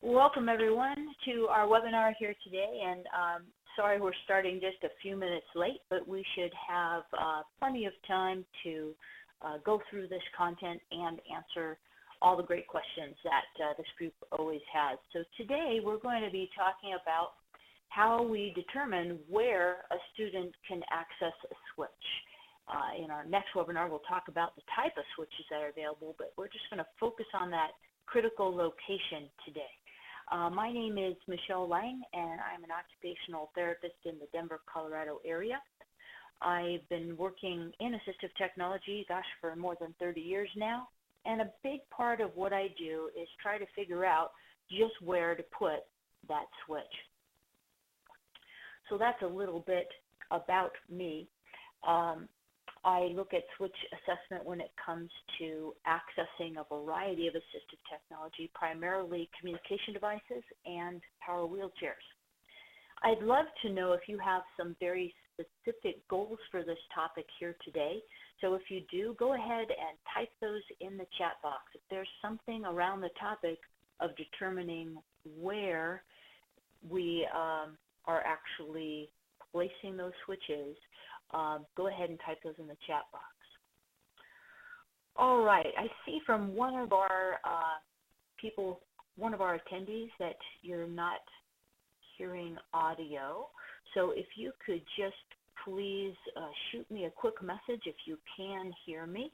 Welcome everyone to our webinar here today, and sorry we're starting just a few minutes late, but we should have plenty of time to go through this content and answer all the great questions that this group always has. So today we're going to be talking about how we determine where a student can access a switch. In our next webinar we'll talk about the type of switches that are available, but we're just going to focus on that critical location today. My name is Michelle Lange, and I'm an occupational therapist in the Denver, Colorado area. I've been working in assistive technology, for more than 30 years now, and a big part of what I do is try to figure out just where to put that switch. So that's a little bit about me. I look at switch assessment when it comes to accessing a variety of assistive technology, primarily communication devices and power wheelchairs. I'd love to know if you have some very specific goals for this topic here today. So if you do, go ahead and type those in the chat box. If there's something around the topic of determining where we are actually placing those switches, go ahead and type those in the chat box. All right, I see from one of our attendees that you're not hearing audio. So if you could just please shoot me a quick message if you can hear me.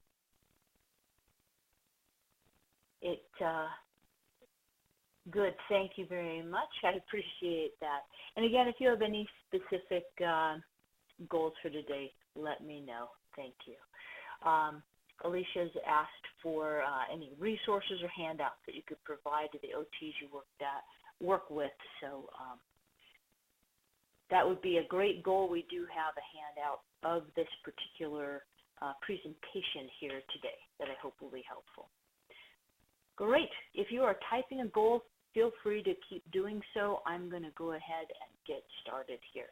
Good, thank you very much. I appreciate that. And again, if you have any specific goals for today, let me know. Thank you. Alicia's asked for any resources or handouts that you could provide to the OTs you work with. So that would be a great goal. We do have a handout of this particular presentation here today that I hope will be helpful. Great. If you are typing a goal, feel free to keep doing so. I'm going to go ahead and get started here.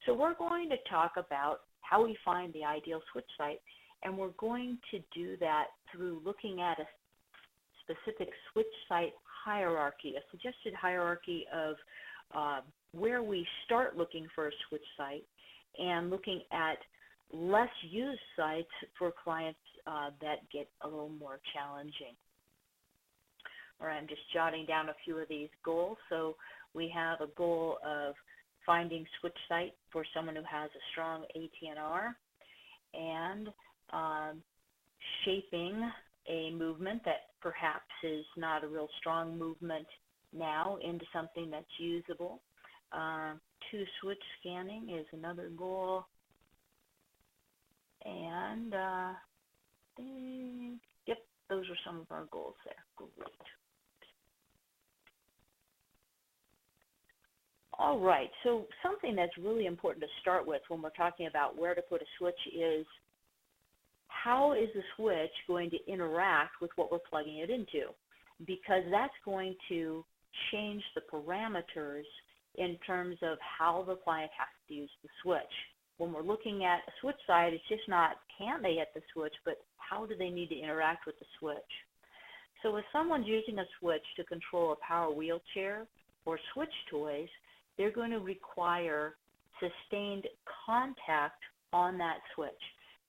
So we're going to talk about how we find the ideal switch site, and we're going to do that through looking at a specific switch site hierarchy, a suggested hierarchy of where we start looking for a switch site and looking at less used sites for clients that get a little more challenging. All right, I'm just jotting down a few of these goals. So we have a goal of finding switch site for someone who has a strong ATNR and shaping a movement that perhaps is not a real strong movement now into something that's usable. Switch scanning is another goal. And yep, those are some of our goals there. Great. All right, so something that's really important to start with when we're talking about where to put a switch is how is the switch going to interact with what we're plugging it into? Because that's going to change the parameters in terms of how the client has to use the switch. When we're looking at a switch site, it's just not can they hit the switch, but how do they need to interact with the switch? So if someone's using a switch to control a power wheelchair or switch toys, they're going to require sustained contact on that switch,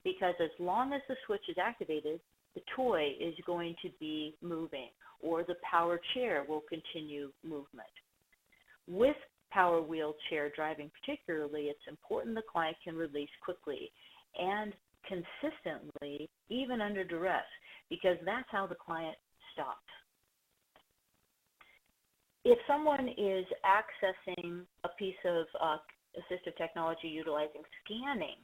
because as long as the switch is activated, the toy is going to be moving, or the power chair will continue movement. With power wheelchair driving particularly, it's important the client can release quickly and consistently, even under duress, because that's how the client stops. If someone is accessing a piece of assistive technology utilizing scanning,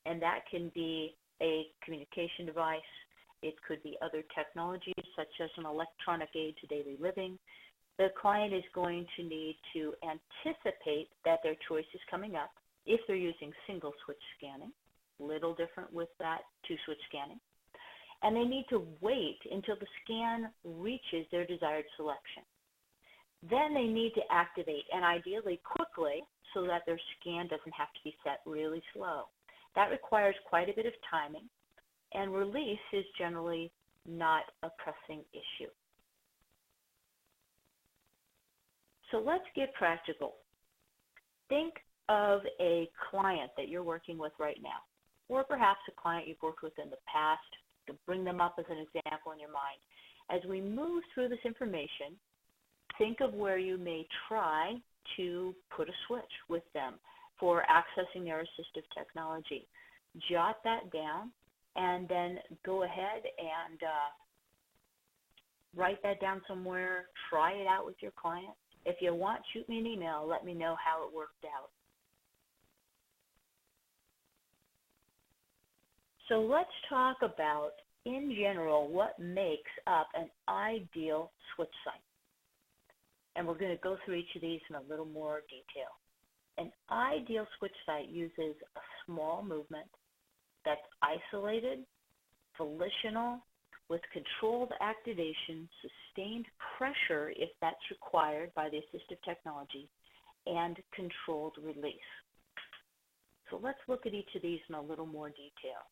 and that can be a communication device, it could be other technologies such as an electronic aid to daily living, the client is going to need to anticipate that their choice is coming up if they're using single switch scanning, little different with that two-switch scanning, and they need to wait until the scan reaches their desired selection. Then they need to activate, and ideally quickly, so that their scan doesn't have to be set really slow. That requires quite a bit of timing, and release is generally not a pressing issue. So let's get practical. Think of a client that you're working with right now, or perhaps a client you've worked with in the past, to bring them up as an example in your mind. As we move through this information, think of where you may try to put a switch with them for accessing their assistive technology. Jot that down, and then go ahead and write that down somewhere. Try it out with your client. If you want, shoot me an email. Let me know how it worked out. So let's talk about, in general, what makes up an ideal switch site. And we're going to go through each of these in a little more detail. An ideal switch site uses a small movement that's isolated, volitional, with controlled activation, sustained pressure if that's required by the assistive technology, and controlled release. So let's look at each of these in a little more detail.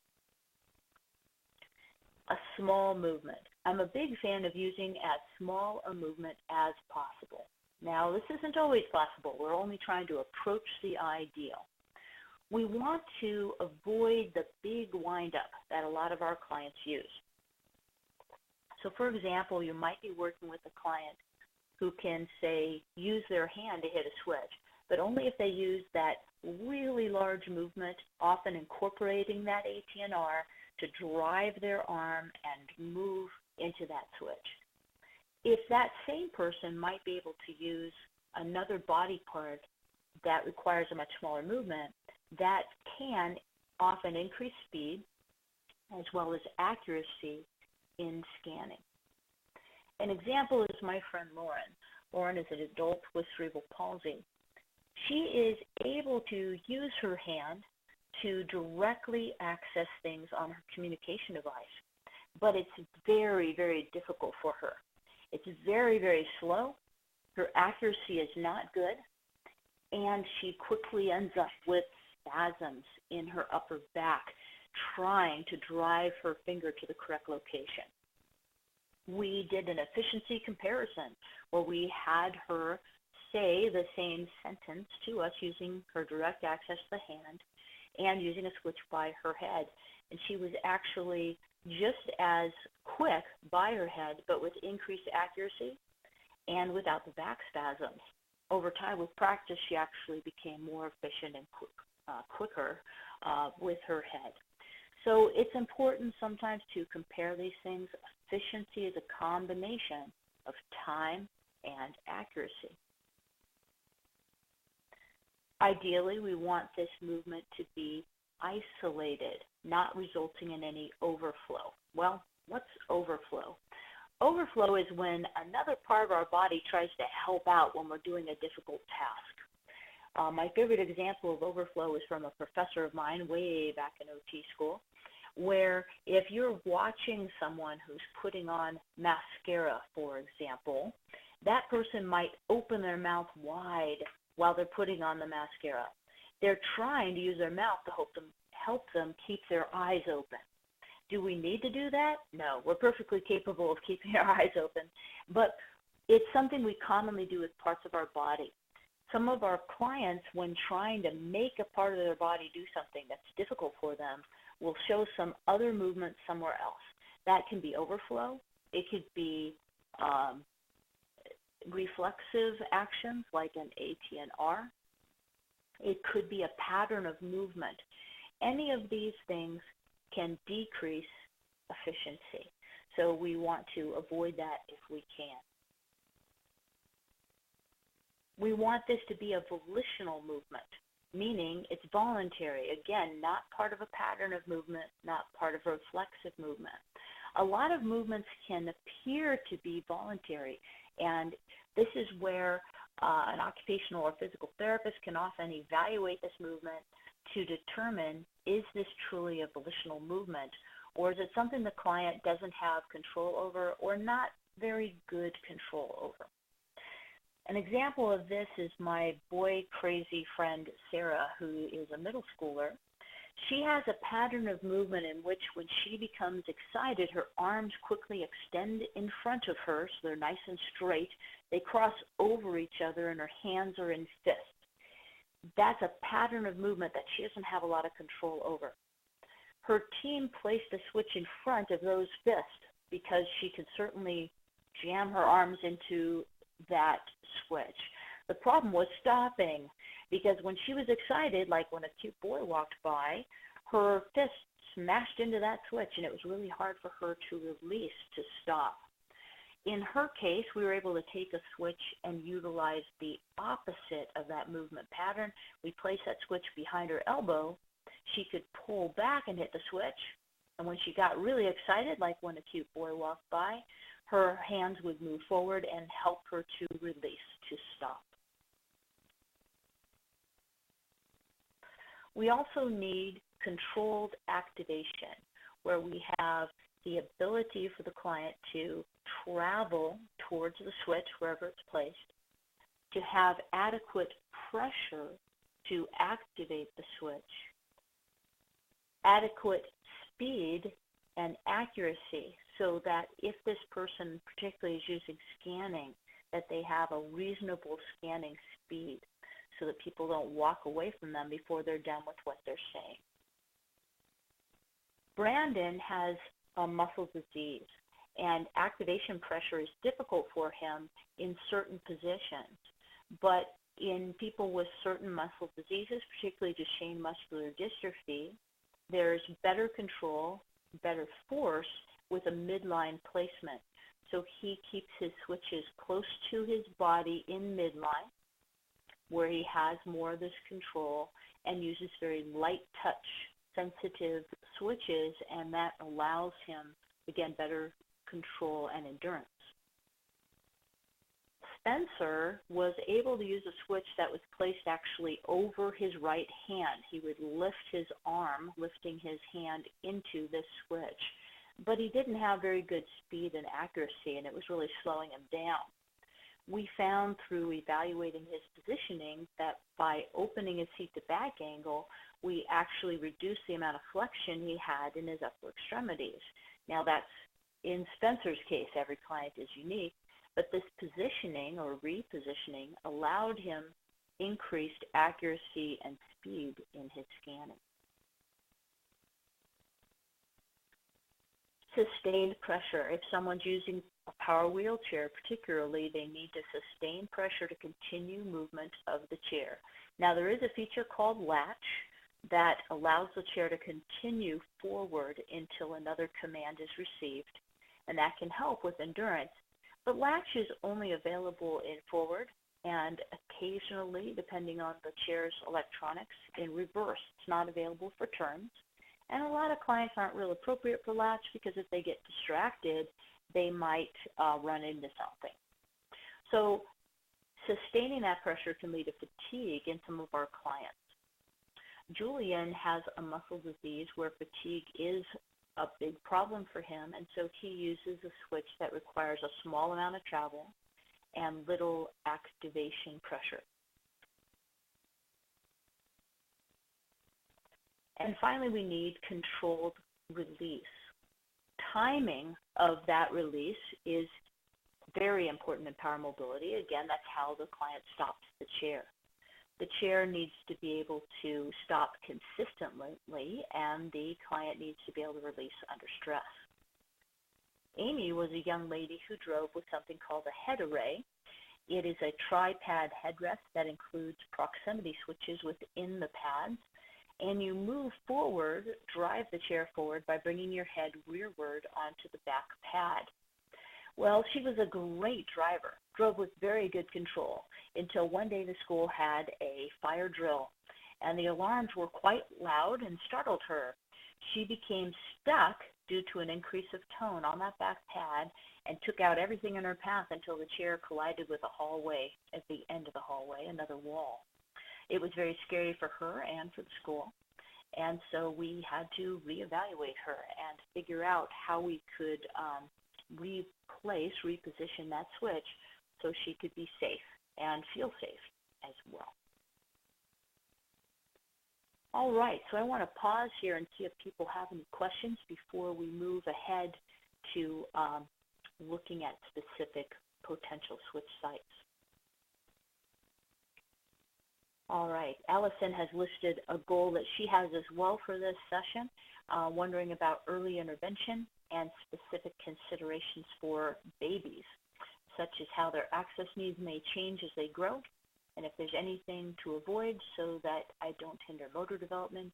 A small movement. I'm a big fan of using as small a movement as possible. Now, this isn't always possible. We're only trying to approach the ideal. We want to avoid the big wind-up that a lot of our clients use. So, for example, you might be working with a client who can, say, use their hand to hit a switch, but only if they use that really large movement, often incorporating that ATNR to drive their arm and move into that switch. If that same person might be able to use another body part that requires a much smaller movement, that can often increase speed as well as accuracy in scanning. An example is my friend Lauren. Lauren is an adult with cerebral palsy. She is able to use her hand to directly access things on her communication device, but it's very, very difficult for her. It's very, very slow. Her accuracy is not good, and she quickly ends up with spasms in her upper back, trying to drive her finger to the correct location. We did an efficiency comparison where we had her say the same sentence to us using her direct access to the hand and using a switch by her head. And she was actually just as quick by her head, but with increased accuracy and without the back spasms. Over time, with practice, she actually became more efficient and quicker with her head. So it's important sometimes to compare these things. Efficiency is a combination of time and accuracy. Ideally, we want this movement to be isolated, not resulting in any overflow. Well, what's overflow? Overflow is when another part of our body tries to help out when we're doing a difficult task. My favorite example of overflow is from a professor of mine way back in OT school, where if you're watching someone who's putting on mascara, for example, that person might open their mouth wide while they're putting on the mascara. They're trying to use their mouth to help them keep their eyes open. Do we need to do that? No, we're perfectly capable of keeping our eyes open, but it's something we commonly do with parts of our body. Some of our clients, when trying to make a part of their body do something that's difficult for them, will show some other movement somewhere else. That can be overflow. It could be reflexive actions like an ATNR. It could be a pattern of movement. Any of these things can decrease efficiency. So we want to avoid that if we can. We want this to be a volitional movement, meaning it's voluntary. Again, not part of a pattern of movement, not part of a reflexive movement. A lot of movements can appear to be voluntary, and this is where an occupational or physical therapist can often evaluate this movement to determine, is this truly a volitional movement, or is it something the client doesn't have control over or not very good control over? An example of this is my boy crazy friend Sarah, who is a middle schooler. She has a pattern of movement in which when she becomes excited, her arms quickly extend in front of her, so they're nice and straight. They cross over each other, and her hands are in fists. That's a pattern of movement that she doesn't have a lot of control over. Her team placed a switch in front of those fists because she could certainly jam her arms into that switch. The problem was stopping, because when she was excited, like when a cute boy walked by, her fist smashed into that switch, and it was really hard for her to release, to stop. In her case, we were able to take a switch and utilize the opposite of that movement pattern. We placed that switch behind her elbow. She could pull back and hit the switch, and when she got really excited, like when a cute boy walked by, her hands would move forward and help her to release, to stop. We also need controlled activation, where we have the ability for the client to travel towards the switch wherever it's placed, to have adequate pressure to activate the switch, adequate speed and accuracy, so that if this person particularly is using scanning, that they have a reasonable scanning speed, so that people don't walk away from them before they're done with what they're saying. Brandon has a muscle disease, and activation pressure is difficult for him in certain positions. But in people with certain muscle diseases, particularly Duchenne muscular dystrophy, there's better control, better force with a midline placement. So he keeps his switches close to his body in midline, where he has more of this control, and uses very light touch, sensitive switches, and that allows him, again, better control and endurance. Spencer was able to use a switch that was placed actually over his right hand. He would lift his arm, lifting his hand into this switch, but he didn't have very good speed and accuracy, and it was really slowing him down. We found through evaluating his positioning that by opening his seat to back angle, we actually reduced the amount of flexion he had in his upper extremities. Now that's in Spencer's case, every client is unique, but this positioning or repositioning allowed him increased accuracy and speed in his scanning. Sustained pressure. If someone's using a power wheelchair particularly, they need to sustain pressure to continue movement of the chair. Now there is a feature called latch that allows the chair to continue forward until another command is received, and that can help with endurance. But latch is only available in forward and occasionally, depending on the chair's electronics, in reverse. It's not available for turns. And a lot of clients aren't real appropriate for latch because if they get distracted, they might run into something. So sustaining that pressure can lead to fatigue in some of our clients. Julian has a muscle disease where fatigue is a big problem for him, and so he uses a switch that requires a small amount of travel and little activation pressure. And finally, we need controlled release. Timing of that release is very important in power mobility. Again, that's how the client stops the chair. The chair needs to be able to stop consistently, and the client needs to be able to release under stress. Amy was a young lady who drove with something called a head array. It is a tri-pad headrest that includes proximity switches within the pads, and you move forward, drive the chair forward by bringing your head rearward onto the back pad. Well, she was a great driver, drove with very good control, until one day the school had a fire drill, and the alarms were quite loud and startled her. She became stuck due to an increase of tone on that back pad and took out everything in her path until the chair collided with a hallway at the end of the hallway, another wall. It was very scary for her and for the school, and so we had to reevaluate her and figure out how we could reposition that switch so she could be safe and feel safe as well. All right, so I want to pause here and see if people have any questions before we move ahead to looking at specific potential switch sites. All right, Allison has listed a goal that she has as well for this session, wondering about early intervention and specific considerations for babies, such as how their access needs may change as they grow, and if there's anything to avoid so that I don't hinder motor development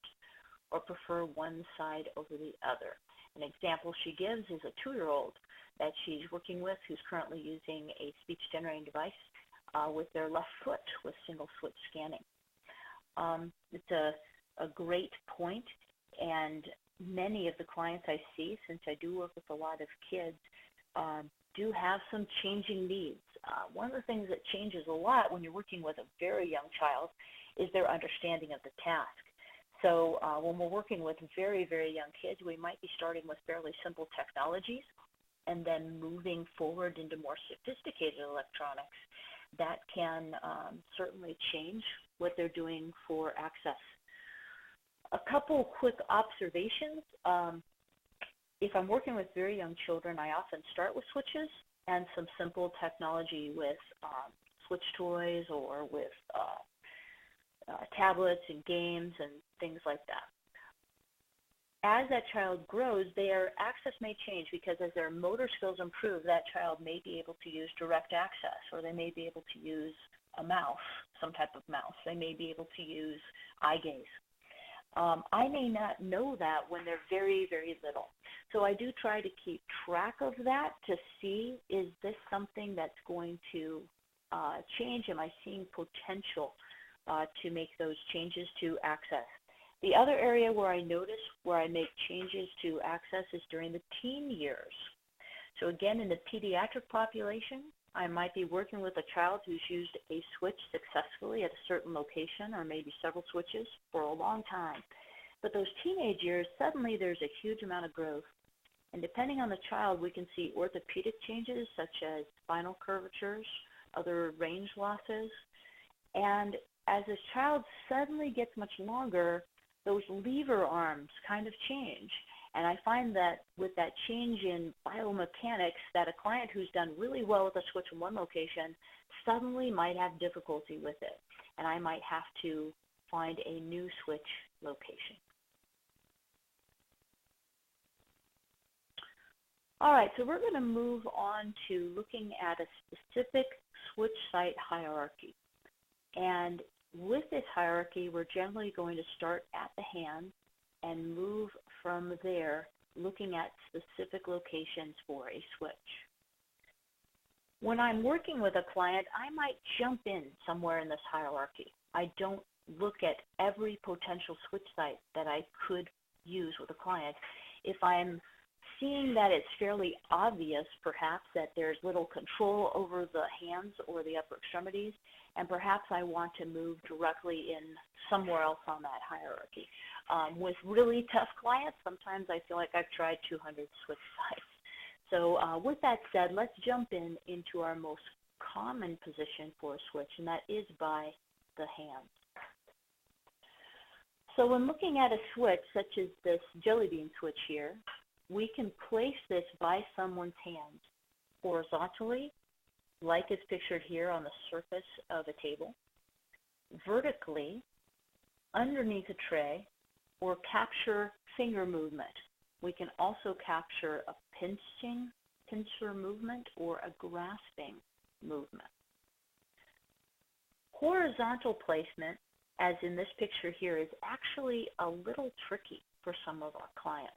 or prefer one side over the other. An example she gives is a 2-year-old that she's working with who's currently using a speech-generating device with their left foot with single switch scanning. It's a great point, and many of the clients I see, since I do work with a lot of kids, do have some changing needs. One of the things that changes a lot when you're working with a very young child is their understanding of the task. So when we're working with very, very young kids, we might be starting with fairly simple technologies and then moving forward into more sophisticated electronics that can certainly change what they're doing for access. A couple quick observations. If I'm working with very young children, I often start with switches and some simple technology with switch toys or with tablets and games and things like that. As that child grows, their access may change because as their motor skills improve, that child may be able to use direct access, or they may be able to use a mouse, some type of mouse. They may be able to use eye gaze. I may not know that when they're very, very little. So I do try to keep track of that to see, is this something that's going to change? Am I seeing potential to make those changes to access? The other area where I notice where I make changes to access is during the teen years. So again, in the pediatric population, I might be working with a child who's used a switch successfully at a certain location or maybe several switches for a long time. But those teenage years, suddenly there's a huge amount of growth. And depending on the child, we can see orthopedic changes such as spinal curvatures, other range losses. And as this child suddenly gets much longer, those lever arms kind of change. And I find that with that change in biomechanics, that a client who's done really well with a switch in one location suddenly might have difficulty with it. And I might have to find a new switch location. All right, so we're going to move on to looking at a specific switch site hierarchy. And with this hierarchy, we're generally going to start at the hand and move from there, looking at specific locations for a switch. When I'm working with a client, I might jump in somewhere in this hierarchy. I don't look at every potential switch site that I could use with a client. If I'm seeing that it's fairly obvious, perhaps, that there's little control over the hands or the upper extremities, and perhaps I want to move directly in somewhere else on that hierarchy. With really tough clients, sometimes I feel like I've tried 200 switch sites. So with that said, let's jump into our most common position for a switch, and that is by the hands. So when looking at a switch, such as this jelly bean switch here, we can place this by someone's hand horizontally, like it's pictured here on the surface of a table, vertically, underneath a tray, or capture finger movement. We can also capture a pincer movement or a grasping movement. Horizontal placement, as in this picture here, is actually a little tricky for some of our clients,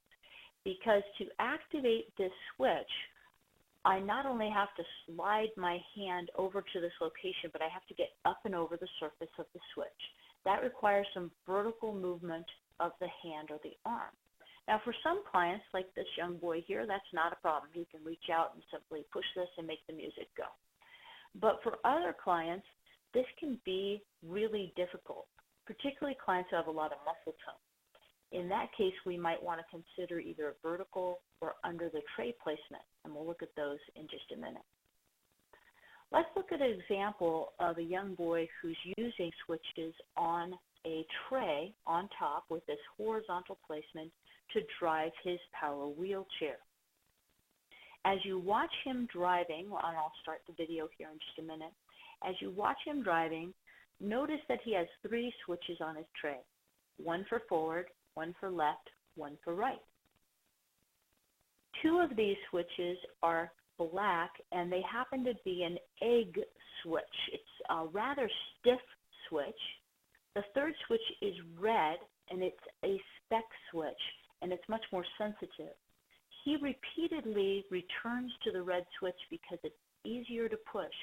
because to activate this switch, I not only have to slide my hand over to this location, but I have to get up and over the surface of the switch. That requires some vertical movement of the hand or the arm. Now, for some clients, like this young boy here, that's not a problem. He can reach out and simply push this and make the music go. But for other clients, this can be really difficult, particularly clients who have a lot of muscle tone. In that case, we might want to consider either vertical or under the tray placement, and we'll look at those in just a minute. Let's look at an example of a young boy who's using switches on a tray on top with this horizontal placement to drive his power wheelchair. As you watch him driving, and I'll start the video here in just a minute, as you watch him driving, notice that he has 3 switches on his tray, one for forward, one for left, one for right. 2 of these switches are black, and they happen to be an egg switch. It's a rather stiff switch. The 3rd switch is red, and it's a spec switch, and it's much more sensitive. He repeatedly returns to the red switch because it's easier to push.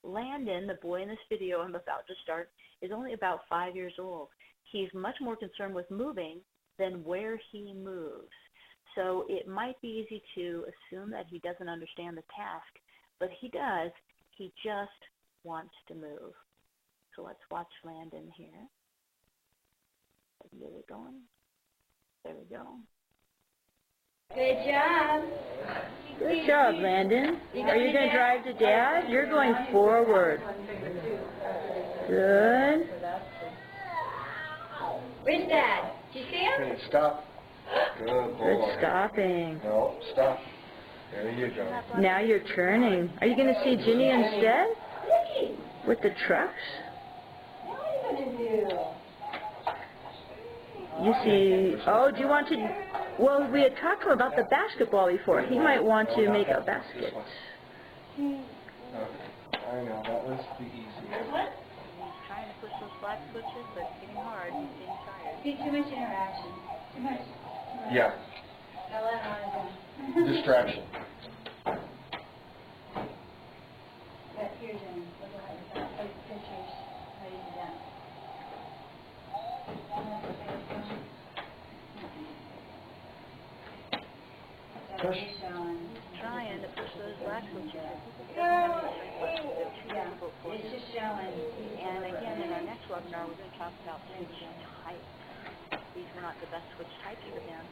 Landon, the boy in this video I'm about to start, is only about 5 years old. He's much more concerned with moving than where he moves. So it might be easy to assume that he doesn't understand the task, but he does. He just wants to move. So let's watch Landon here. Let's get it going. There we go. Good job. Good job, Landon. Are you going to drive to Dad? You're going forward. Good. Where's Dad? Did you see him? Okay, stop. Good boy. Good stopping. No, stop. There you go. Now you're turning. Are you going to see Ginny instead? With the trucks? What are you going to do? You see, oh, do you want to, well, we had talked to him about the basketball before. He might want to make a basket. Okay. I know, that was the easiest. What? He's trying to push those black switches, but it's getting hard. He's getting tired. See, too much interaction. Too much. Yeah, Don't let him on his distraction. But here's him. Look at that. Take pictures. How do you do that? So he's showing. Trying to push those black switches. Yeah, it's just showing. And again, in our next webinar, we're going to talk about switch types. These were not the best switch types for them.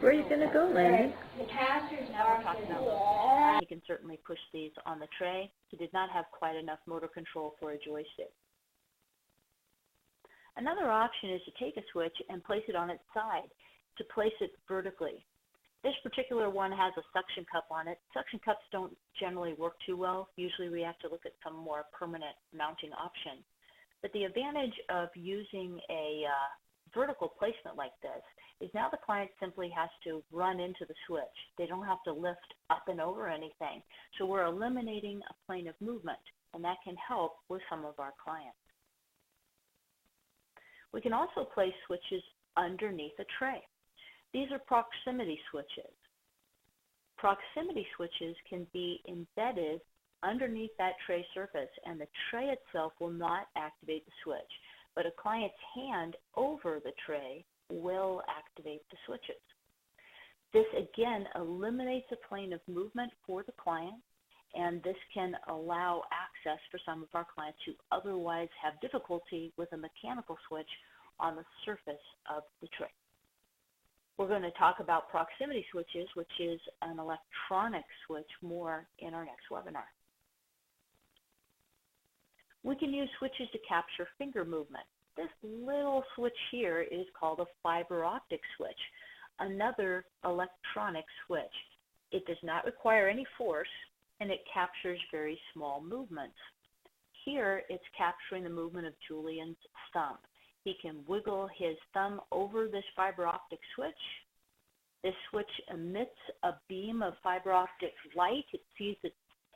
Where are you going to go, Lange? The caster's Now we're not talking about he can certainly push these on the tray. He did not have quite enough motor control for a joystick. Another option is to take a switch and place it on its side, to place it vertically. This particular one has a suction cup on it. Suction cups don't generally work too well. Usually we have to look at some more permanent mounting option. But the advantage of using a vertical placement like this is now the client simply has to run into the switch. They don't have to lift up and over anything. So we're eliminating a plane of movement, and that can help with some of our clients. We can also place switches underneath a tray. These are proximity switches. Proximity switches can be embedded underneath that tray surface, and the tray itself will not activate the switch, but a client's hand over the tray will activate the switches. This again eliminates a plane of movement for the client, and this can allow access for some of our clients who otherwise have difficulty with a mechanical switch on the surface of the tray. We're going to talk about proximity switches, which is an electronic switch, more in our next webinar. We can use switches to capture finger movement. This little switch here is called a fiber optic switch, another electronic switch. It does not require any force, and it captures very small movements. Here, it's capturing the movement of Julian's thumb. He can wiggle his thumb over this fiber optic switch. This switch emits a beam of fiber optic light. It sees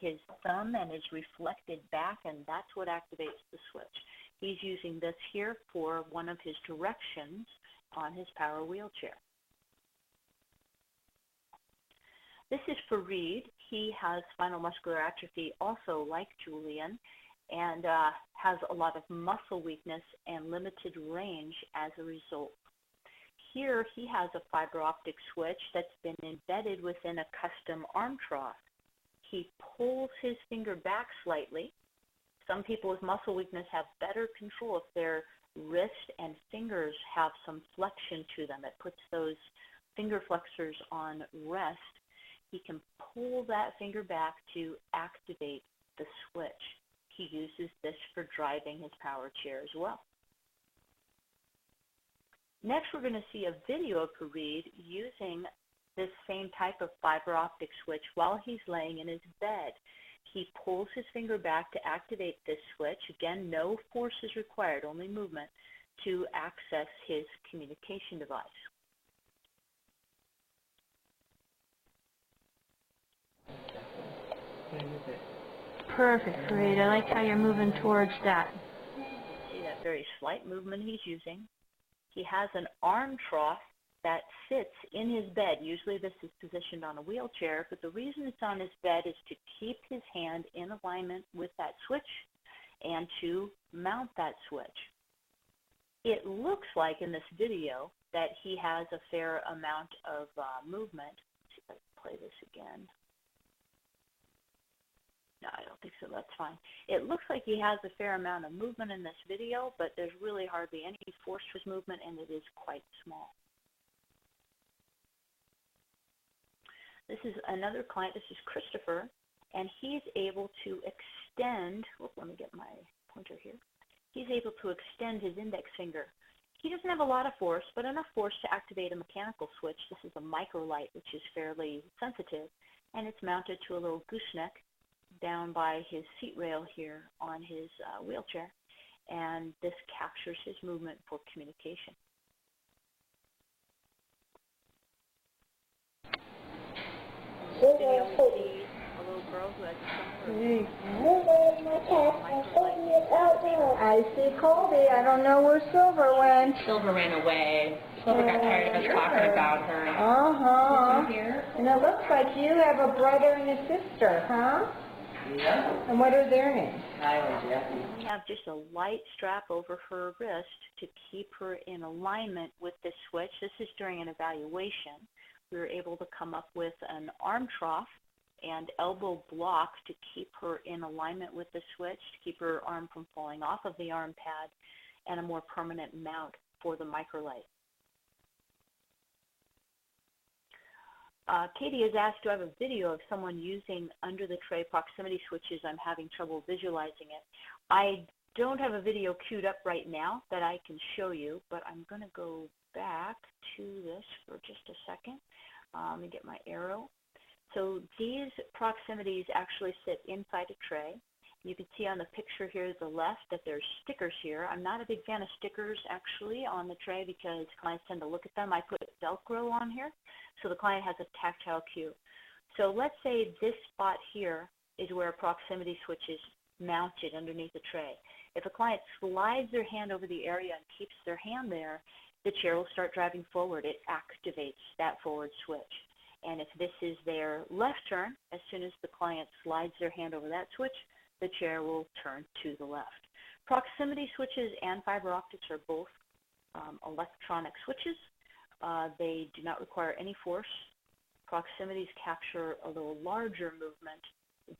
his thumb and is reflected back, and that's what activates the switch. He's using this here for one of his directions on his power wheelchair. This is for Reed. He has spinal muscular atrophy also like Julian, and has a lot of muscle weakness and limited range as a result. Here he has a fiber optic switch that's been embedded within a custom arm trough. He pulls his finger back slightly. Some people with muscle weakness have better control if their wrist and fingers have some flexion to them. It puts those finger flexors on rest. He can pull that finger back to activate the switch. He uses this for driving his power chair as well. Next, we're going to see a video of Fareed using this same type of fiber optic switch while he's laying in his bed. He pulls his finger back to activate this switch. Again, no force is required, only movement, to access his communication device. Perfect, Fareed. I like how you're moving towards that. You can see that very slight movement he's using. He has an arm trough that sits in his bed. Usually this is positioned on a wheelchair, but the reason it's on his bed is to keep his hand in alignment with that switch and to mount that switch. It looks like in this video that he has a fair amount of movement. Let's see if I can play this again. No, I don't think so. That's fine. It looks like he has a fair amount of movement in this video, but there's really hardly any force to his movement, and it is quite small. This is another client. This is Christopher, and he's able to extend. Let me get my pointer here. He's able to extend his index finger. He doesn't have a lot of force, but enough force to activate a mechanical switch. This is a Microlight, which is fairly sensitive, and it's mounted to a little gooseneck down by his seat rail here on his wheelchair, and this captures his movement for communication. In this video, we see a little girl who has a similar I see Colby. I don't know where Silver went. Silver ran away. Silver got tired of us talking about her. Uh-huh. And it looks like you have a brother and a sister, huh? Yeah. And what are their names? Hi, Jackie. We have just a light strap over her wrist to keep her in alignment with this switch. This is during an evaluation. We were able to come up with an arm trough and elbow block to keep her in alignment with the switch, to keep her arm from falling off of the arm pad, and a more permanent mount for the Microlight. Katie has asked, do I have a video of someone using under the tray proximity switches? I'm having trouble visualizing it. I don't have a video queued up right now that I can show you, but I'm going to go back to this for just a second. Let me get my arrow. So these proximities actually sit inside a tray. You can see on the picture here to the left that there's stickers here. I'm not a big fan of stickers actually on the tray because clients tend to look at them. I put Velcro on here so the client has a tactile cue. So let's say this spot here is where a proximity switch is mounted underneath the tray. If a client slides their hand over the area and keeps their hand there, the chair will start driving forward. It activates that forward switch. And if this is their left turn, as soon as the client slides their hand over that switch, the chair will turn to the left. Proximity switches and fiber optics are both electronic switches. They do not require any force. Proximities capture a little larger movement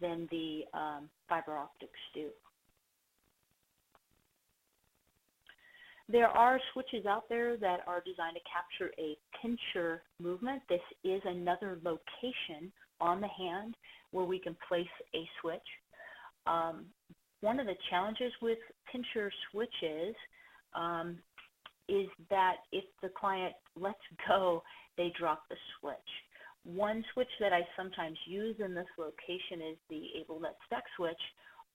than the fiber optics do. There are switches out there that are designed to capture a pincher movement. This is another location on the hand where we can place a switch. One of the challenges with pincher switches is that if the client lets go, they drop the switch. One switch that I sometimes use in this location is the ABDA spec switch.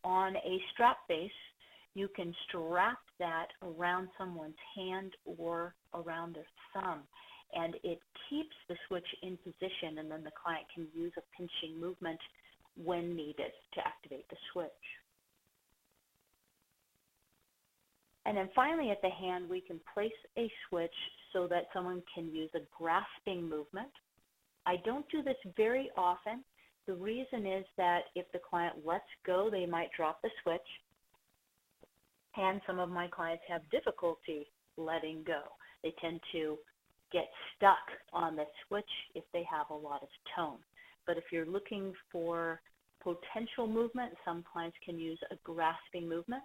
On a strap base, you can strap that around someone's hand or around their thumb, and it keeps the switch in position, and then the client can use a pinching movement when needed to activate the switch. And then finally at the hand, we can place a switch so that someone can use a grasping movement. I don't do this very often. The reason is that if the client lets go, they might drop the switch. And some of my clients have difficulty letting go. They tend to get stuck on the switch if they have a lot of tone. But if you're looking for potential movement, some clients can use a grasping movement.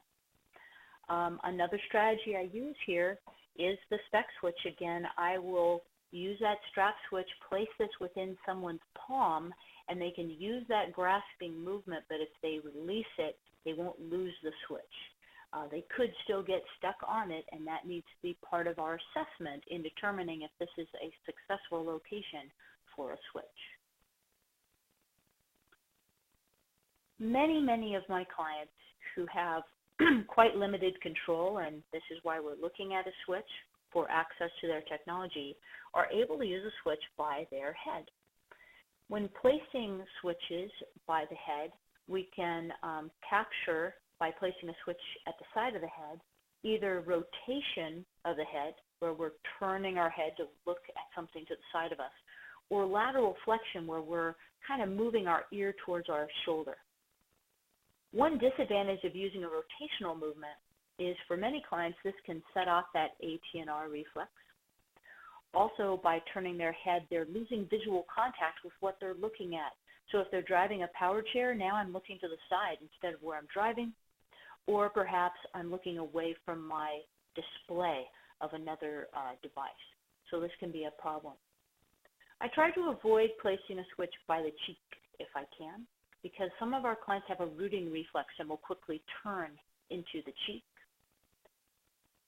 Another strategy I use here is the spec switch. Again, I will use that strap switch, place this within someone's palm, and they can use that grasping movement, but if they release it, they won't lose the switch. They could still get stuck on it, and that needs to be part of our assessment in determining if this is a successful location for a switch. Many of my clients who have quite limited control, and this is why we're looking at a switch for access to their technology, are able to use a switch by their head. When placing switches by the head, we can capture, by placing a switch at the side of the head, either rotation of the head, where we're turning our head to look at something to the side of us, or lateral flexion, where we're kind of moving our ear towards our shoulder. One disadvantage of using a rotational movement is, for many clients, this can set off that AT&R reflex. Also, by turning their head, they're losing visual contact with what they're looking at. So if they're driving a power chair, now I'm looking to the side instead of where I'm driving, or perhaps I'm looking away from my display of another device. So this can be a problem. I try to avoid placing a switch by the cheek if I can, because some of our clients have a rooting reflex and will quickly turn into the cheek.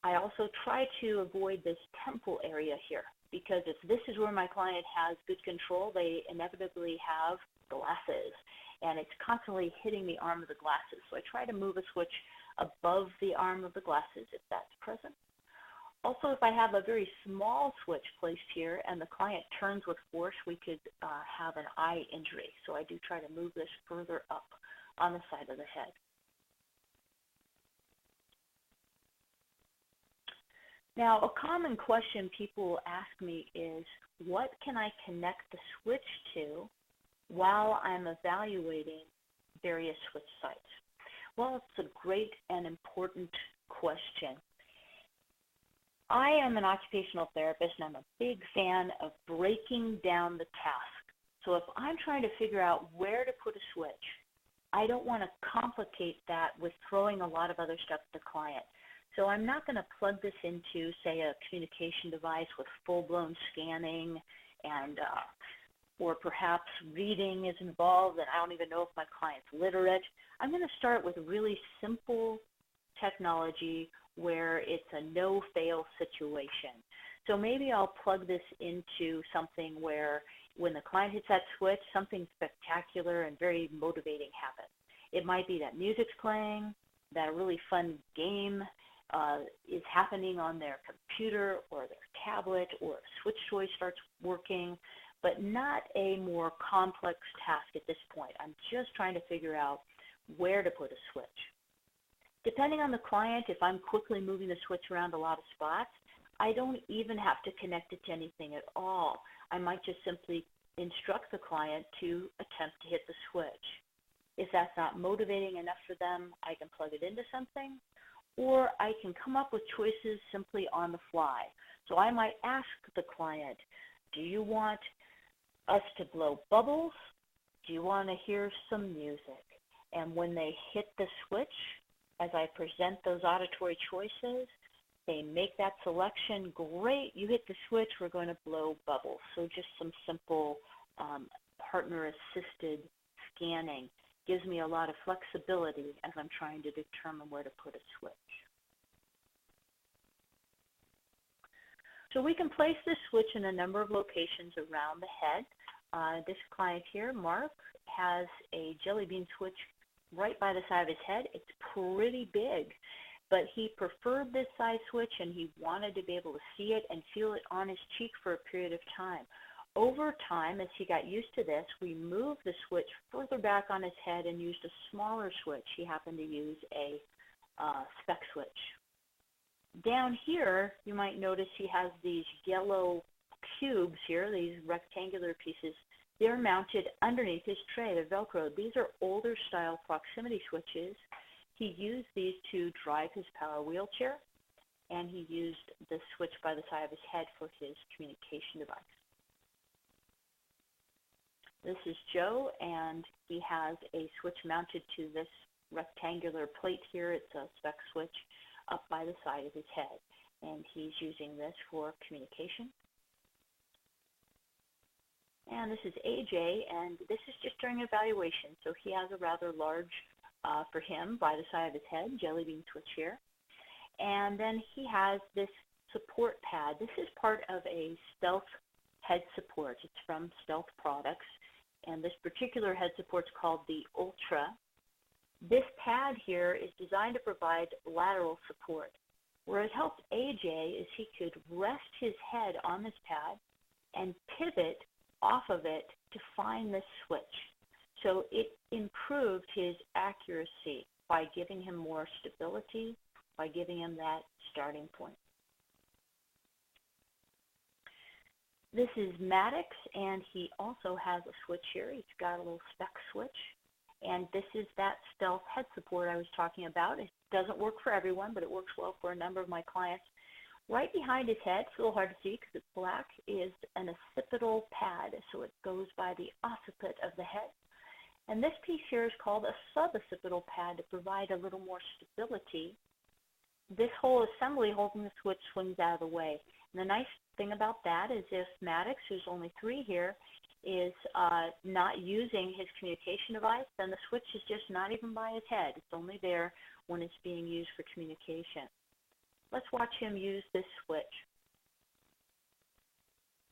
I also try to avoid this temple area here, because if this is where my client has good control, they inevitably have glasses, and it's constantly hitting the arm of the glasses. So I try to move a switch above the arm of the glasses if that's present. Also, if I have a very small switch placed here and the client turns with force, we could have an eye injury. So I do try to move this further up on the side of the head. Now, a common question people ask me is, what can I connect the switch to while I'm evaluating various switch sites? Well, it's a great and important question. I am an occupational therapist, and I'm a big fan of breaking down the task. So if I'm trying to figure out where to put a switch, I don't want to complicate that with throwing a lot of other stuff at the client. So I'm not going to plug this into, say, a communication device with full-blown scanning and or perhaps reading is involved, and I don't even know if my client's literate. I'm going to start with really simple technology where it's a no-fail situation. So maybe I'll plug this into something where when the client hits that switch, something spectacular and very motivating happens. It might be that music's playing, that a really fun game is happening on their computer or their tablet, or a switch choice starts working, but not a more complex task at this point. I'm just trying to figure out where to put a switch. Depending on the client, if I'm quickly moving the switch around a lot of spots, I don't even have to connect it to anything at all. I might just simply instruct the client to attempt to hit the switch. If that's not motivating enough for them, I can plug it into something, or I can come up with choices simply on the fly. So I might ask the client, do you want us to blow bubbles? Do you want to hear some music? And when they hit the switch, as I present those auditory choices, they make that selection. Great, you hit the switch, we're going to blow bubbles. So just some simple partner-assisted scanning gives me a lot of flexibility as I'm trying to determine where to put a switch. So we can place this switch in a number of locations around the head. This client here, Mark, has a jelly bean switch right by the side of his head. It's pretty big, but he preferred this size switch, and he wanted to be able to see it and feel it on his cheek for a period of time. Over time, as he got used to this, we moved the switch further back on his head and used a smaller switch. He happened to use a spec switch. Down here, you might notice he has these yellow cubes here, these rectangular pieces. They're mounted underneath his tray. They're Velcro. These are older style proximity switches. He used these to drive his power wheelchair, and he used the switch by the side of his head for his communication device. This is Joe, and he has a switch mounted to this rectangular plate here. It's a spec switch up by the side of his head, and he's using this for communication. And this is AJ, and this is just during evaluation, so he has a rather large for him by the side of his head, jelly bean switch here. And then he has this support pad. This is part of a Stealth head support. It's from Stealth Products, and this particular head support is called the Ultra. This pad here is designed to provide lateral support. Where it helped AJ is he could rest his head on this pad and pivot off of it to find this switch. So it improved his accuracy by giving him more stability, by giving him that starting point. This is Maddox, and he also has a switch here. He's got a little spec switch, and this is that Stealth head support I was talking about. It doesn't work for everyone, but it works well for a number of my clients. Right behind his head, it's a little hard to see because it's black, is an occipital pad, so it goes by the occiput of the head. And this piece here is called a suboccipital pad to provide a little more stability. This whole assembly holding the switch swings out of the way. And the nice thing about that is if Maddox, who's only 3 here, is not using his communication device, then the switch is just not even by his head. It's only there when it's being used for communication. Let's watch him use this switch.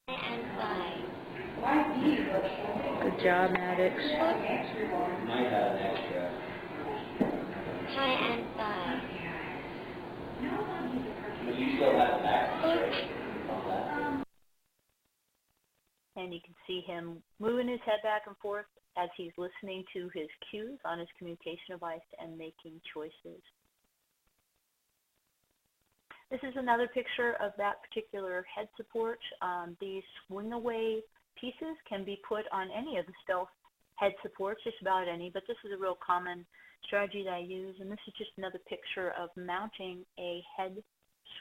And 5. Good job, Maddox. Might have an extra. High and 5. But you still have the back, right? And you can see him moving his head back and forth as he's listening to his cues on his communication device and making choices. This is another picture of that particular head support. These swing-away pieces can be put on any of the Stealth head supports, just about any, but this is a real common strategy that I use, and this is just another picture of mounting a head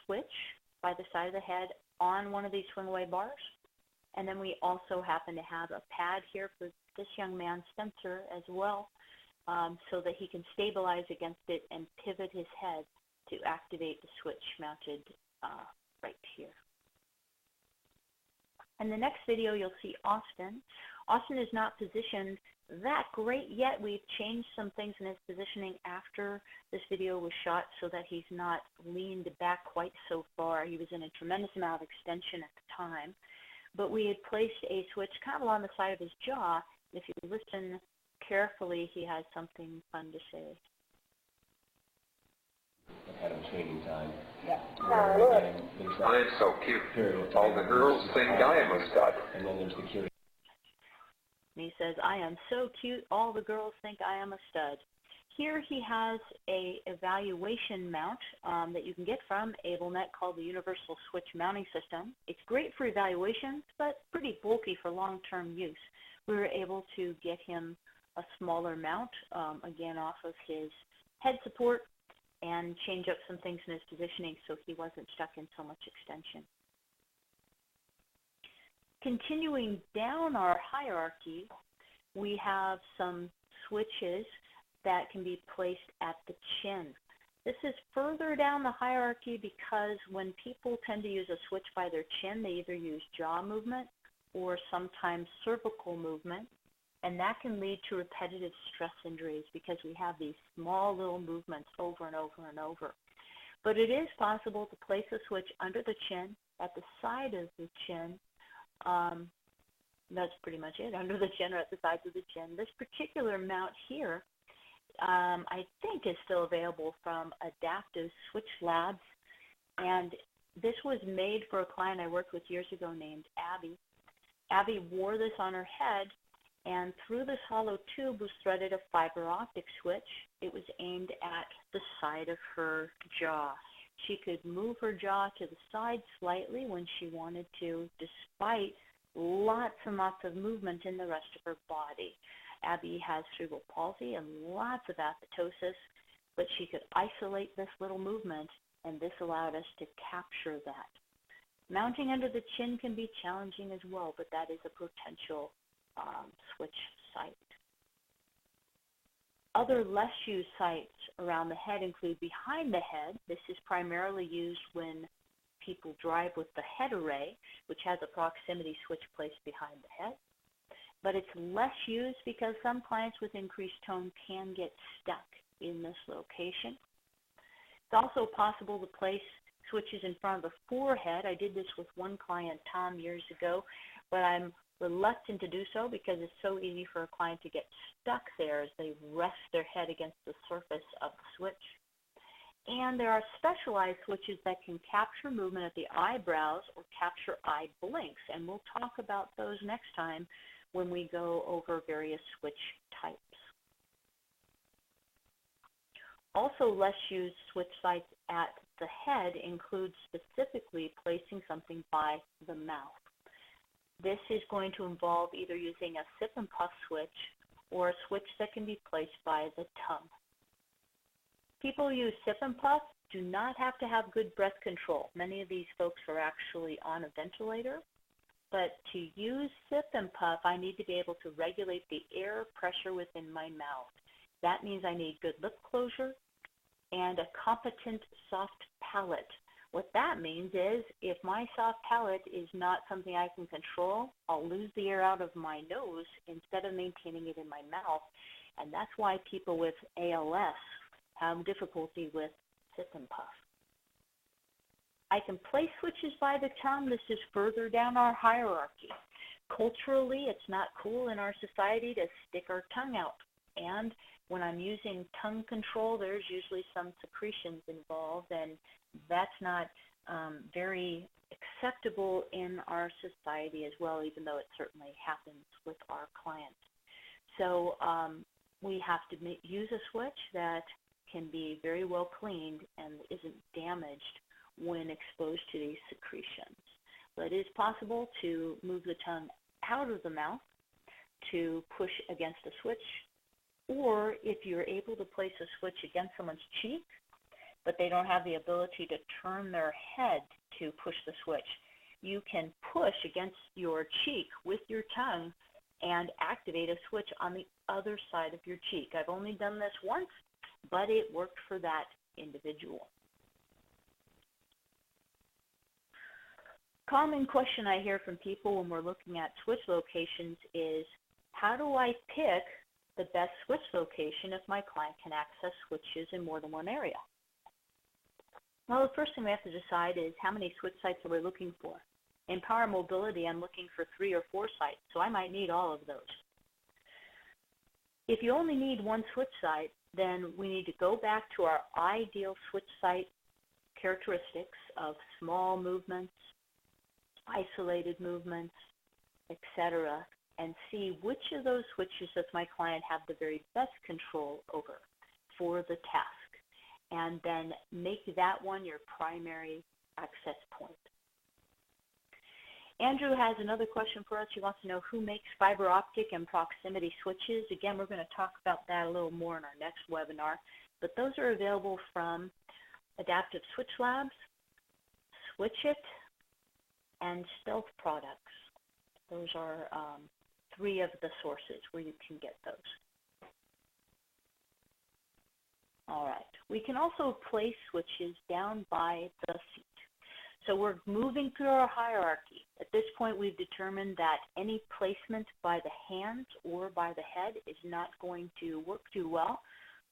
switch by the side of the head on one of these swing-away bars. And then we also happen to have a pad here for this young man, Spencer, as well, so that he can stabilize against it and pivot his head to activate the switch mounted right here. In the next video, you'll see Austin. Austin is not positioned that great yet. We've changed some things in his positioning after this video was shot so that he's not leaned back quite so far. He was in a tremendous amount of extension at the time. But we had placed a switch kind of along the side of his jaw. If you listen carefully, he has something fun to say. Had him training time. Yeah. I'm so cute. All the girls think I am a stud. And then there's the curiosity. And he says, I am so cute, all the girls think I am a stud. Here he has a evaluation mount that you can get from ABDA called the Universal Switch Mounting System. It's great for evaluations, but pretty bulky for long-term use. We were able to get him a smaller mount, again off of his head support, and change up some things in his positioning so he wasn't stuck in so much extension. Continuing down our hierarchy, we have some switches that can be placed at the chin. This is further down the hierarchy because when people tend to use a switch by their chin, they either use jaw movement or sometimes cervical movement, and that can lead to repetitive stress injuries because we have these small little movements over and over and over. But it is possible to place a switch under the chin, at the side of the chin. That's pretty much it, under the chin or at the sides of the chin. This particular mount here, I think is still available from Adaptive Switch Labs, and this was made for a client I worked with years ago named Abby. Abby wore this on her head, and through this hollow tube was threaded a fiber optic switch. It was aimed at the side of her jaw. She could move her jaw to the side slightly when she wanted to, despite lots and lots of movement in the rest of her body. Abby has cerebral palsy and lots of apoptosis, but she could isolate this little movement, and this allowed us to capture that. Mounting under the chin can be challenging as well, but that is a potential switch site. Other less used sites around the head include behind the head. This is primarily used when people drive with the head array, which has a proximity switch placed behind the head. but it's less used because some clients with increased tone can get stuck in this location. It's also possible to place switches in front of the forehead. I did this with one client, Tom, years ago, but I'm reluctant to do so because it's so easy for a client to get stuck there as they rest their head against the surface of the switch. And there are specialized switches that can capture movement at the eyebrows or capture eye blinks, and we'll talk about those next time when we go over various switch types. Also less used switch sites at the head include specifically placing something by the mouth. This is going to involve either using a sip and puff switch or a switch that can be placed by the tongue. People who use sip and puff do not have to have good breath control. Many of these folks are actually on a ventilator. But to use sip and puff, I need to be able to regulate the air pressure within my mouth. That means I need good lip closure and a competent soft palate. What that means is if my soft palate is not something I can control, I'll lose the air out of my nose instead of maintaining it in my mouth. And that's why people with ALS have difficulty with sip and puff. I can place switches by the tongue. This is further down our hierarchy. Culturally, it's not cool in our society to stick our tongue out. And when I'm using tongue control, there's usually some secretions involved, and that's not very acceptable in our society as well, even though it certainly happens with our clients. So we have to use a switch that can be very well cleaned and isn't damaged when exposed to these secretions. But it is possible to move the tongue out of the mouth to push against a switch, or if you're able to place a switch against someone's cheek, but they don't have the ability to turn their head to push the switch, you can push against your cheek with your tongue and activate a switch on the other side of your cheek. I've only done this once, but it worked for that individual. Common question I hear from people when we're looking at switch locations is, how do I pick the best switch location if my client can access switches in more than one area? Well, the first thing we have to decide is how many switch sites are we looking for. In power mobility, I'm looking for 3 or 4 sites, so I might need all of those. If you only need one switch site, then we need to go back to our ideal switch site characteristics of small movements, isolated movements, etc., and see which of those switches does my client have the very best control over for the task, and then make that one your primary access point. Andrew has another question for us. He wants to know who makes fiber optic and proximity switches. Again, we're going to talk about that a little more in our next webinar, but those are available from Adaptive Switch Labs, Switch It, and Stealth Products. Those are 3 of the sources where you can get those. All right. We can also place switches down by the feet. So we're moving through our hierarchy. At this point, we've determined that any placement by the hands or by the head is not going to work too well.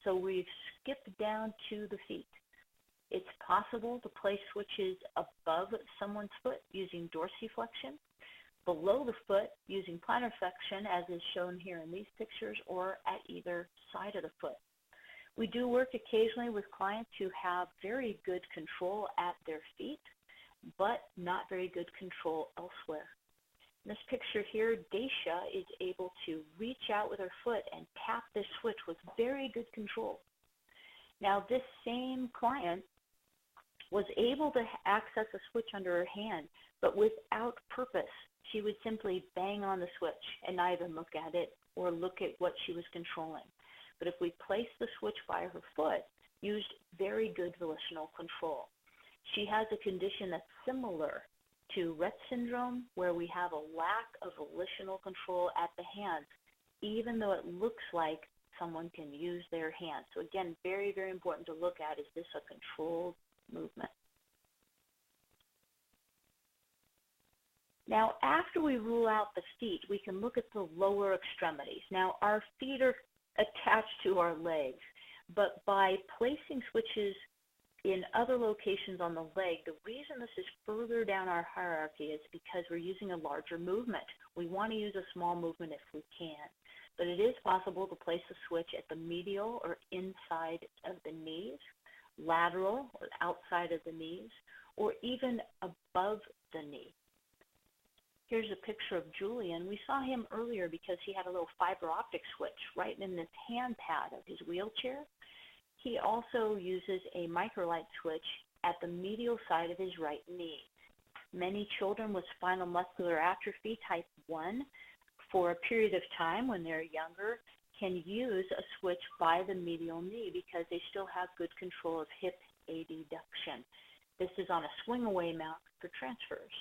So we've skipped down to the feet. It's possible to place switches above someone's foot using dorsiflexion, below the foot using plantar flexion, as is shown here in these pictures, or at either side of the foot. We do work occasionally with clients who have very good control at their feet, but not very good control elsewhere. In this picture here, Daisha is able to reach out with her foot and tap this switch with very good control. Now, this same client was able to access a switch under her hand, but without purpose. She would simply bang on the switch and not even look at it or look at what she was controlling. But if we placed the switch by her foot, used very good volitional control. She has a condition that's similar to Rett syndrome, where we have a lack of volitional control at the hands, even though it looks like someone can use their hands. So again, very, very important to look at, is this a controlled movement? Now, after we rule out the feet, we can look at the lower extremities. Now, our feet are attached to our legs, but by placing switches in other locations on the leg, the reason this is further down our hierarchy is because we're using a larger movement. We want to use a small movement if we can, but it is possible to place a switch at the medial or inside of the knees, lateral or outside of the knees, or even above the knee. Here's a picture of Julian. We saw him earlier because he had a little fiber optic switch right in this hand pad of his wheelchair. He also uses a Microlight switch at the medial side of his right knee. Many children with spinal muscular atrophy type 1 for a period of time when they're younger can use a switch by the medial knee because they still have good control of hip abduction. This is on a swing away mount for transfers.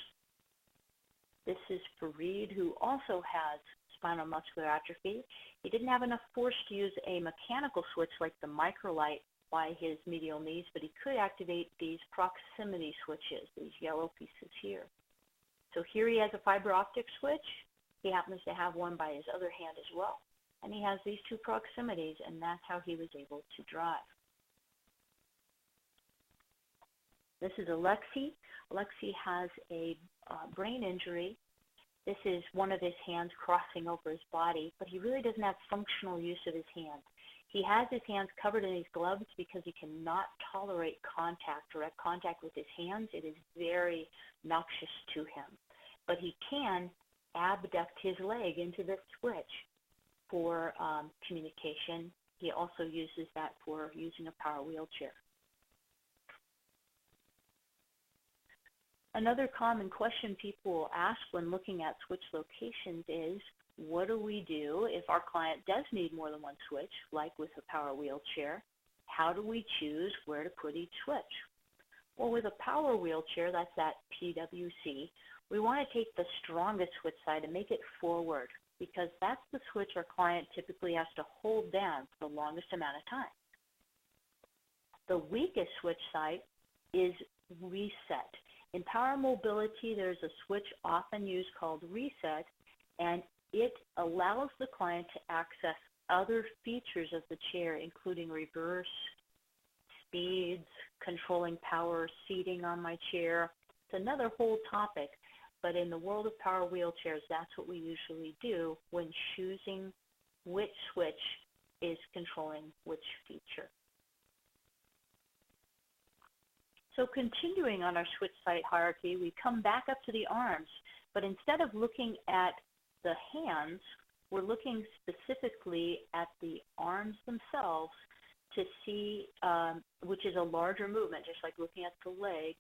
This is Fareed, who also has spinal muscular atrophy. He didn't have enough force to use a mechanical switch like the Microlight by his medial knees, but he could activate these proximity switches, these yellow pieces here. So here he has a fiber optic switch. He happens to have one by his other hand as well. And he has these two proximities, and that's how he was able to drive. This is Alexi. Alexi has a brain injury. This is one of his hands crossing over his body, but he really doesn't have functional use of his hand. He has his hands covered in his gloves because he cannot tolerate contact, direct contact with his hands. It is very noxious to him. But he can abduct his leg into this switch for communication. He also uses that for using a power wheelchair. Another common question people will ask when looking at switch locations is, what do we do if our client does need more than one switch, like with a power wheelchair? How do we choose where to put each switch? Well, with a power wheelchair, that's that PWC, we want to take the strongest switch side and make it forward, because that's the switch our client typically has to hold down for the longest amount of time. The weakest switch side is reset. In power mobility, there's a switch often used called reset, and it allows the client to access other features of the chair, including reverse, speeds, controlling power, seating on my chair. It's another whole topic, but in the world of power wheelchairs, that's what we usually do when choosing which switch is controlling which feature. So continuing on our switch site hierarchy, we come back up to the arms, but instead of looking at the hands, we're looking specifically at the arms themselves to see, which is a larger movement, just like looking at the legs.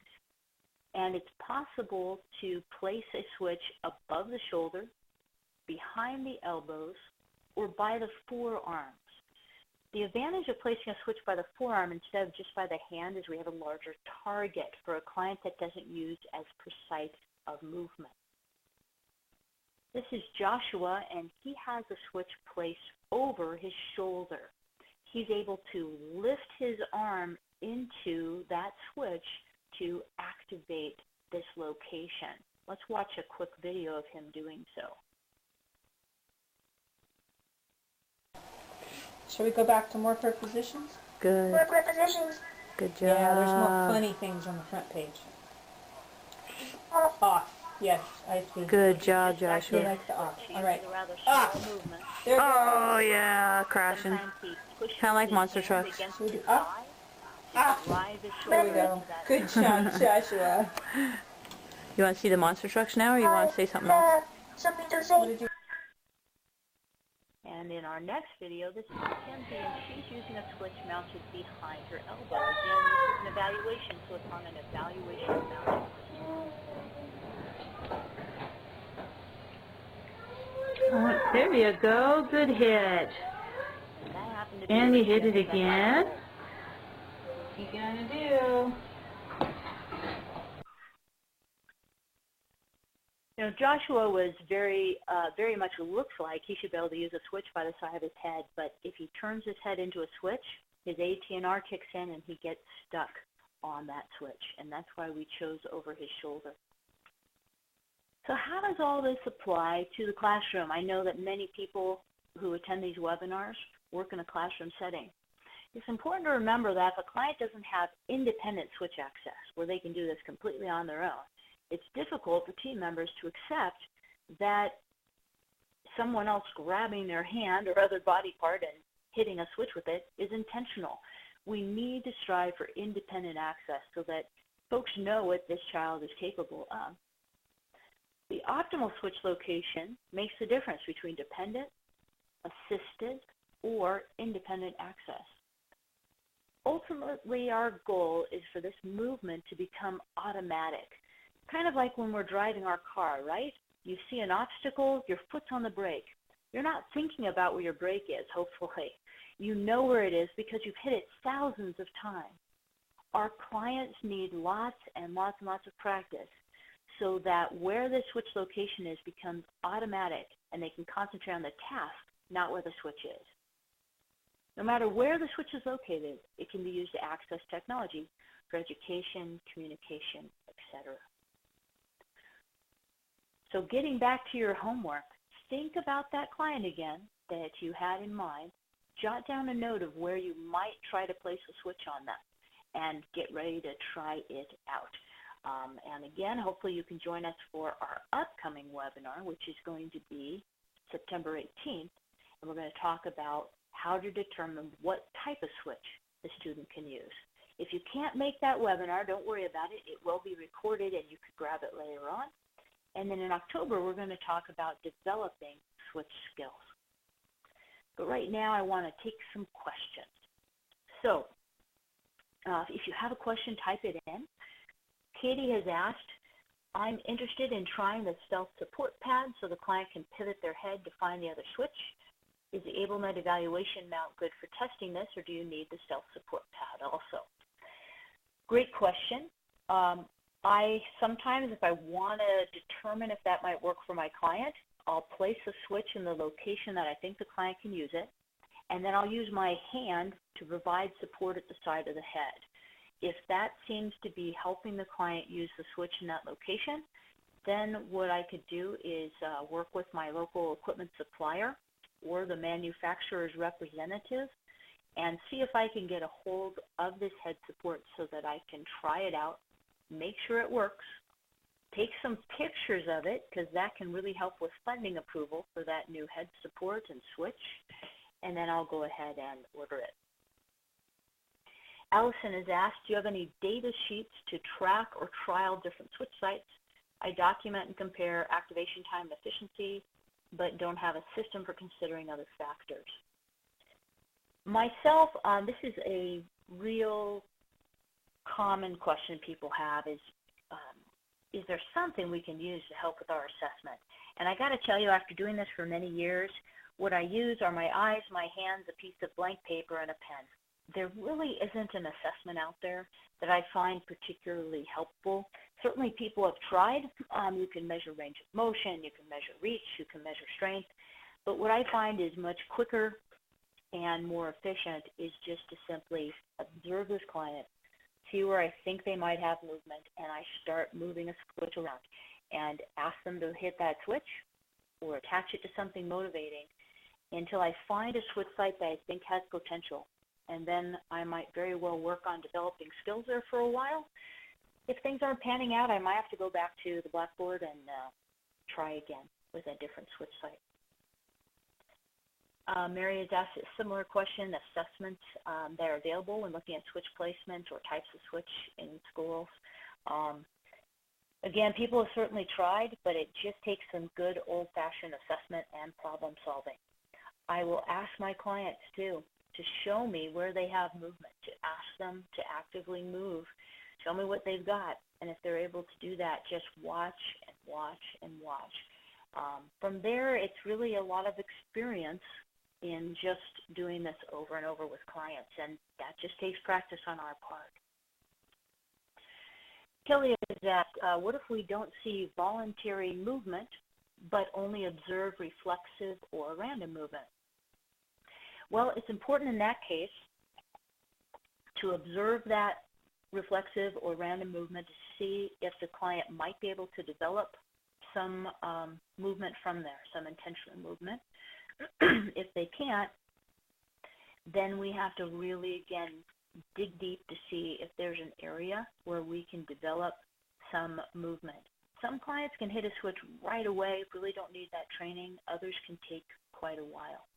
And it's possible to place a switch above the shoulder, behind the elbows, or by the forearms. The advantage of placing a switch by the forearm instead of just by the hand is we have a larger target for a client that doesn't use as precise of movement. This is Joshua, and he has a switch placed over his shoulder. He's able to lift his arm into that switch to activate this location. Let's watch a quick video of him doing so. Shall we go back to more prepositions? Good. More prepositions. Good job. Yeah, there's more funny things on the front page. Off. Yes, I see. Good job, He Joshua. likes the off. All right. Off. Movement. There we go. Oh, yeah, crashing. Kind of like monster trucks. Should we do up? There we go. Good job, Joshua. You want to see the monster trucks now, or you want to say something else? Something to say. And in our next video, this is Mackenzie, and she's using a switch mounted behind her elbow. Again, this is an evaluation, so it's on an evaluation mount. Oh, there you go. Good hit. And you hit it again. What you gonna do? You know, Joshua was very much looks like he should be able to use a switch by the side of his head, but if he turns his head into a switch, his ATNR kicks in and he gets stuck on that switch, and that's why we chose over his shoulder. So how does all this apply to the classroom? I know that many people who attend these webinars work in a classroom setting. It's important to remember that if a client doesn't have independent switch access, where they can do this completely on their own, it's difficult for team members to accept that someone else grabbing their hand or other body part and hitting a switch with it is intentional. We need to strive for independent access so that folks know what this child is capable of. The optimal switch location makes the difference between dependent, assisted, or independent access. Ultimately, our goal is for this movement to become automatic, kind of like when we're driving our car, right? You see an obstacle, your foot's on the brake. You're not thinking about where your brake is, hopefully. You know where it is because you've hit it thousands of times. Our clients need lots and lots and lots of practice so that where the switch location is becomes automatic and they can concentrate on the task, not where the switch is. No matter where the switch is located, it can be used to access technology for education, communication, etc. So getting back to your homework, think about that client again that you had in mind. Jot down a note of where you might try to place a switch on them and get ready to try it out. And again, hopefully you can join us for our upcoming webinar, which is going to be September 18th. And we're going to talk about how to determine what type of switch the student can use. If you can't make that webinar, don't worry about it. It will be recorded and you can grab it later on. And then in October, we're going to talk about developing switch skills. But right now, I want to take some questions. So if you have a question, type it in. Katie has asked, I'm interested in trying the self-support pad so the client can pivot their head to find the other switch. Is the ABLENet evaluation mount good for testing this, or do you need the self-support pad also? Great question. I sometimes, if I want to determine if that might work for my client, I'll place a switch in the location that I think the client can use it, and then I'll use my hand to provide support at the side of the head. If that seems to be helping the client use the switch in that location, then what I could do is work with my local equipment supplier or the manufacturer's representative and see if I can get a hold of this head support so that I can try it out, make sure it works, take some pictures of it because that can really help with funding approval for that new head support and switch, and then I'll go ahead and order it. Allison has asked, do you have any data sheets to track or trial different switch sites? I document and compare activation time and efficiency, but don't have a system for considering other factors. Myself, this is a real common question people have is there something we can use to help with our assessment? And I got to tell you, after doing this for many years, what I use are my eyes, my hands, a piece of blank paper, and a pen. There really isn't an assessment out there that I find particularly helpful. Certainly people have tried. You can measure range of motion, you can measure reach, you can measure strength. But what I find is much quicker and more efficient is just to simply observe this client, see where I think they might have movement, and I start moving a switch around and ask them to hit that switch or attach it to something motivating until I find a switch site that I think has potential. And then I might very well work on developing skills there for a while. If things aren't panning out, I might have to go back to the blackboard and try again with a different switch site. Mary has asked a similar question, assessments that are available when looking at switch placements or types of switch in schools. Again, people have certainly tried, but it just takes some good old-fashioned assessment and problem solving. I will ask my clients too to show me where they have movement, to ask them to actively move, show me what they've got, and if they're able to do that, just watch and watch and watch. From there, it's really a lot of experience in just doing this over and over with clients, and that just takes practice on our part. Kelly has asked, what if we don't see voluntary movement, but only observe reflexive or random movement? Well, it's important in that case to observe that reflexive or random movement to see if the client might be able to develop some movement from there, some intentional movement. If they can't, then we have to really, again, dig deep to see if there's an area where we can develop some movement. Some clients can hit a switch right away, really don't need that training. Others can take quite a while.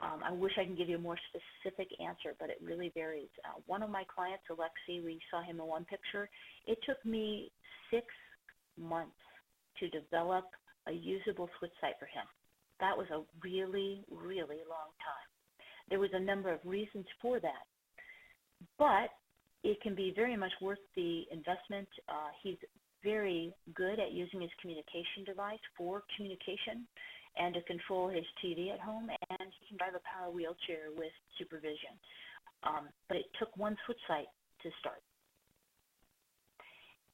I wish I can give you a more specific answer, but it really varies. One of my clients, Alexi, we saw him in one picture. It took me 6 months to develop a usable switch site for him. That was a really, really long time. There was a number of reasons for that, but it can be very much worth the investment. He's very good at using his communication device for communication and to control his TV at home, and he can drive a power wheelchair with supervision. But it took one switch site to start.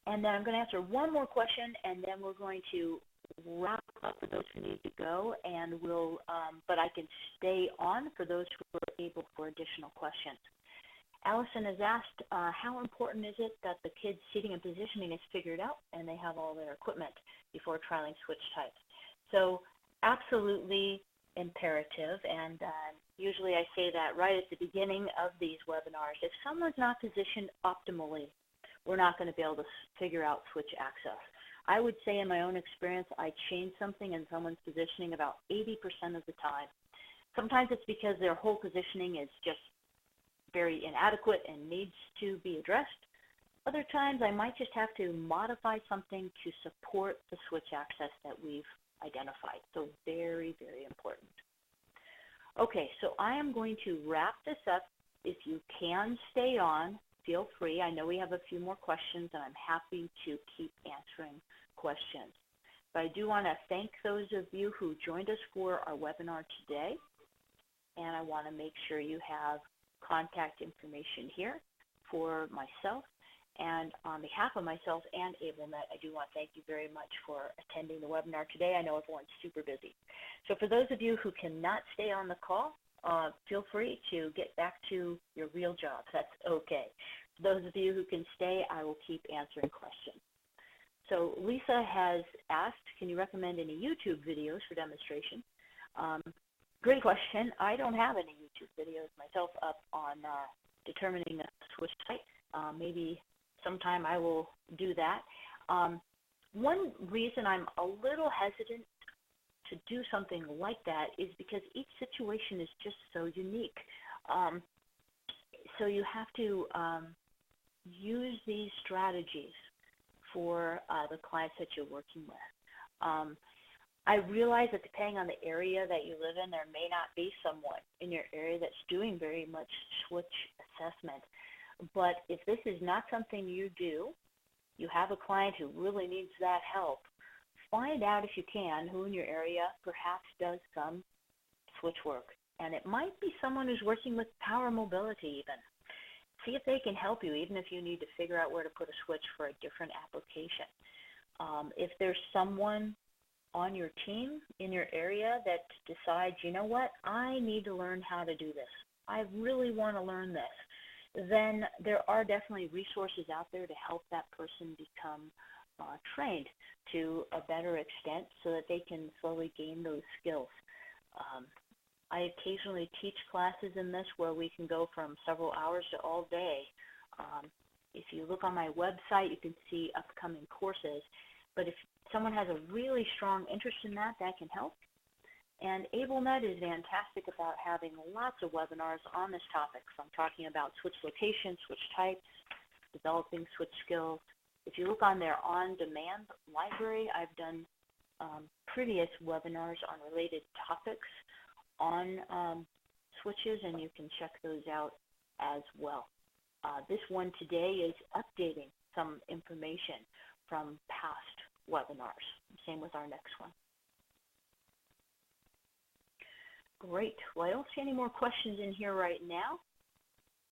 And then I'm going to answer one more question, and then we're going to wrap up for those who need to go, and we'll, but I can stay on for those who are able for additional questions. Allison has asked, how important is it that the kid's seating and positioning is figured out and they have all their equipment before trialing switch types? So absolutely imperative, and usually I say that right at the beginning of these webinars. If someone's not positioned optimally, we're not going to be able to figure out switch access. I would say in my own experience, I change something in someone's positioning about 80% of the time. Sometimes it's because their whole positioning is just very inadequate and needs to be addressed. Other times I might just have to modify something to support the switch access that we've identified. So very, very important. Okay, so I am going to wrap this up. If you can stay on, feel free. I know we have a few more questions, and I'm happy to keep answering questions. But I do want to thank those of you who joined us for our webinar today, and I want to make sure you have contact information here for myself. And on behalf of myself and AbleNet, I do want to thank you very much for attending the webinar today. I know everyone's super busy. So for those of you who cannot stay on the call, feel free to get back to your real jobs. That's okay. For those of you who can stay, I will keep answering questions. So Lisa has asked, can you recommend any YouTube videos for demonstration? Great question. I don't have any YouTube videos myself up on determining the switch type. Maybe sometime I will do that. One reason I'm a little hesitant to do something like that is because each situation is just so unique. So you have to use these strategies for the clients that you're working with. I realize that depending on the area that you live in, there may not be someone in your area that's doing very much switch assessment. But if this is not something you do, you have a client who really needs that help, find out if you can who in your area perhaps does some switch work. And it might be someone who's working with power mobility even. See if they can help you, even if you need to figure out where to put a switch for a different application. If there's someone on your team in your area that decides, you know what, I need to learn how to do this. I really want to learn this. Then there are definitely resources out there to help that person become trained to a better extent so that they can slowly gain those skills. I occasionally teach classes in this where we can go from several hours to all day. If you look on my website, you can see upcoming courses. But if someone has a really strong interest in that, that can help. And AbleNet is fantastic about having lots of webinars on this topic, from talking about switch location, switch types, developing switch skills. If you look on their on-demand library, I've done previous webinars on related topics on switches, and you can check those out as well. This one today is updating some information from past webinars. Same with our next one. Great. Well, I don't see any more questions in here right now.